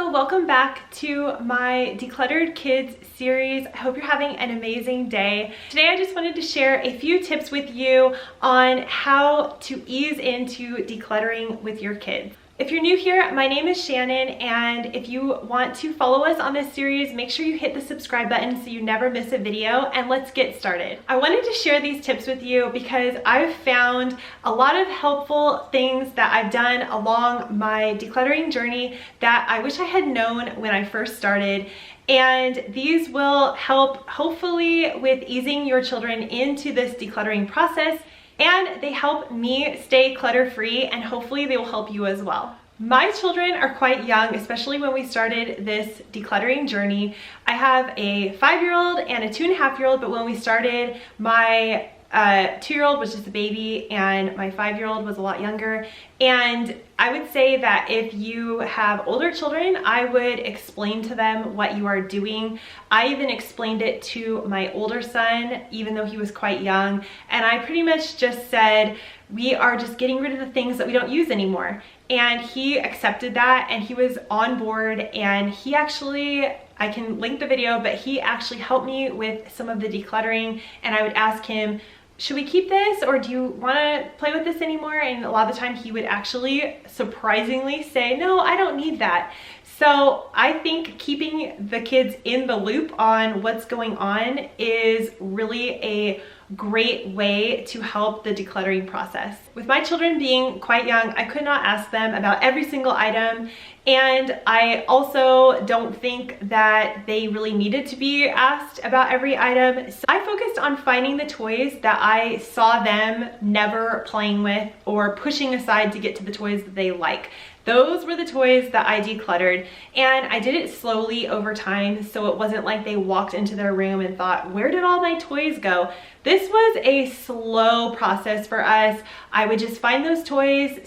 Hello, welcome back to my Decluttered Kids series. I hope you're having an amazing day. Today I just wanted to share a few tips with you on how to ease into decluttering with your kids. If you're new here, my name is Shannon, and if you want to follow us on this series, make sure you hit the subscribe button so you never miss a video, and let's get started. I wanted to share these tips with you because I've found a lot of helpful things that I've done along my decluttering journey that I wish I had known when I first started. And these will help hopefully with easing your children into this decluttering process, and they help me stay clutter-free, and hopefully they will help you as well. My children are quite young, especially when we started this decluttering journey. I have a 5-year-old and a 2.5-year-old, but when we started, my 2-year-old was just a baby and my 5-year-old was a lot younger. And I would say that if you have older children, I would explain to them what you are doing. I even explained it to my older son, even though he was quite young. And I pretty much just said, we are just getting rid of the things that we don't use anymore. And he accepted that, and he was on board, and he actually, I can link the video, but he actually helped me with some of the decluttering. And I would ask him, should we keep this, or do you want to play with this anymore? And a lot of the time he would actually surprisingly say, no, I don't need that. So I think keeping the kids in the loop on what's going on is really a great way to help the decluttering process. With my children being quite young, I could not ask them about every single item, and I also don't think that they really needed to be asked about every item. So I focused on finding the toys that I saw them never playing with or pushing aside to get to the toys that they like. Those were the toys that I decluttered, and I did it slowly over time, so it wasn't like they walked into their room and thought, where did all my toys go? This was a slow process for us. I would just find those toys,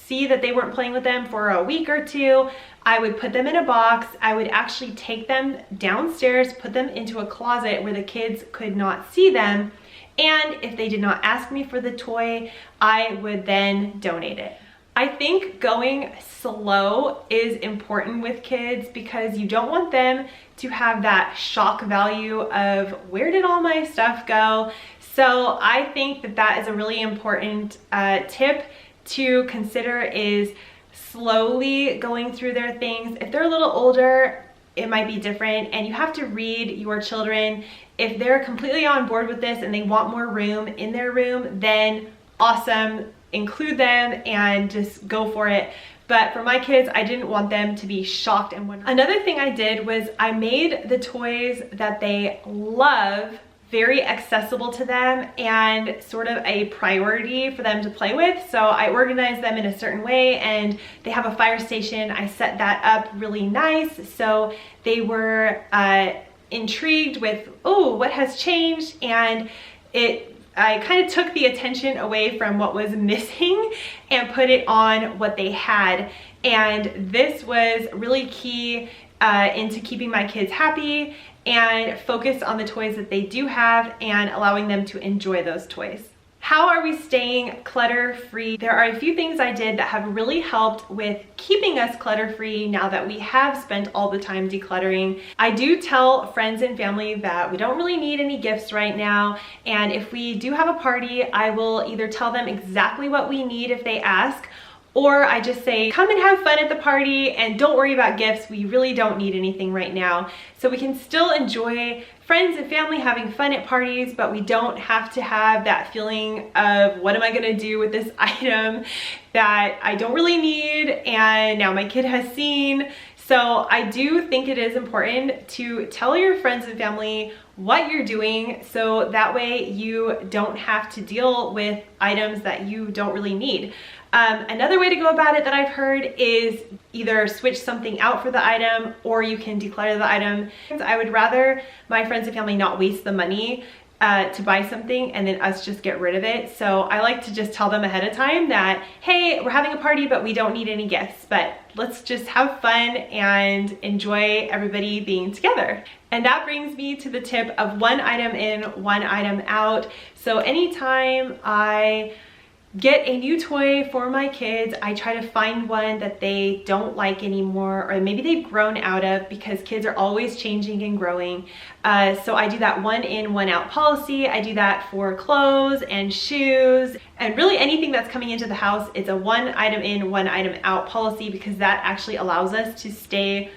see that they weren't playing with them for a week or two. I would put them in a box. I would actually take them downstairs, put them into a closet where the kids could not see them, and if they did not ask me for the toy, I would then donate it. I think going slow is important with kids because you don't want them to have that shock value of where did all my stuff go. So I think that that is a really important tip to consider, is slowly going through their things. If they're a little older, it might be different, and you have to read your children. If they're completely on board with this and they want more room in their room, then awesome. Include them and just go for it. But for my kids, I didn't want them to be shocked and wondering. Another thing I did was I made the toys that they love very accessible to them and sort of a priority for them to play with. So I organized them in a certain way, and they have a fire station. I set that up really nice. So they were intrigued with, oh, what has changed? And I kind of took the attention away from what was missing and put it on what they had. And this was really key into keeping my kids happy and focused on the toys that they do have and allowing them to enjoy those toys. How are we staying clutter-free? There are a few things I did that have really helped with keeping us clutter-free now that we have spent all the time decluttering. I do tell friends and family that we don't really need any gifts right now, and if we do have a party, I will either tell them exactly what we need if they ask, or I just say, come and have fun at the party and don't worry about gifts. We really don't need anything right now. So we can still enjoy friends and family having fun at parties, but we don't have to have that feeling of what am I gonna do with this item that I don't really need and now my kid has seen. So I do think it is important to tell your friends and family what you're doing, so that way you don't have to deal with items that you don't really need. Another way to go about it that I've heard is either switch something out for the item, or you can declutter the item. I would rather my friends and family not waste the money to buy something and then us just get rid of it. So I like to just tell them ahead of time that, hey, we're having a party, but we don't need any gifts, but let's just have fun and enjoy everybody being together. And that brings me to the tip of one item in, one item out. So anytime I get a new toy for my kids, I try to find one that they don't like anymore, or maybe they've grown out of, because kids are always changing and growing. So I do that one in, one out policy. I do that for clothes and shoes, and really anything that's coming into the house. It's a one item in, one item out policy, because that actually allows us to stay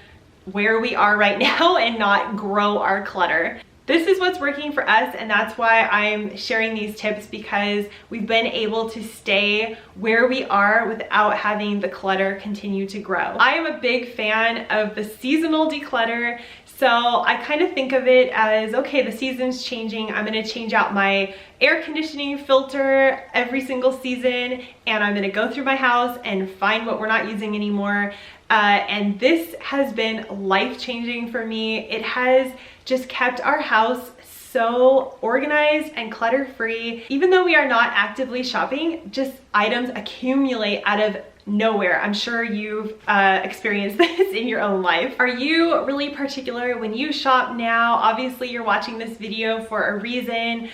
where we are right now and not grow our clutter. This is what's working for us, and that's why I'm sharing these tips, because we've been able to stay where we are without having the clutter continue to grow. I am a big fan of the seasonal declutter. So I kind of think of it as, okay, the season's changing. I'm gonna change out my air conditioning filter every single season, and I'm gonna go through my house and find what we're not using anymore. And this has been life-changing for me. It has just kept our house so organized and clutter-free. Even though we are not actively shopping, just items accumulate out of nowhere. I'm sure you've experienced this in your own life. Are you really particular when you shop now? Obviously, you're watching this video for a reason.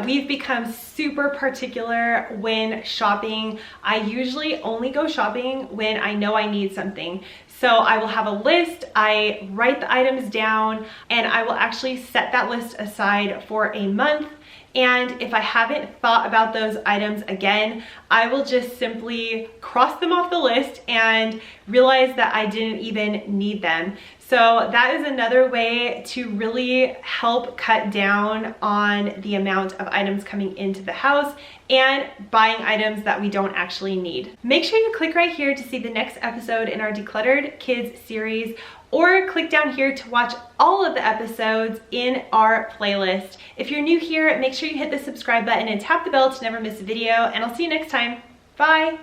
We've become super particular when shopping. I usually only go shopping when I know I need something. So I will have a list, I write the items down, and I will actually set that list aside for a month. And if I haven't thought about those items again, I will just simply cross them off the list and realize that I didn't even need them. So that is another way to really help cut down on the amount of items coming into the house and buying items that we don't actually need. Make sure you click right here to see the next episode in our Decluttered Kids series, or click down here to watch all of the episodes in our playlist. If you're new here, make sure you hit the subscribe button and tap the bell to never miss a video, and I'll see you next time. Bye.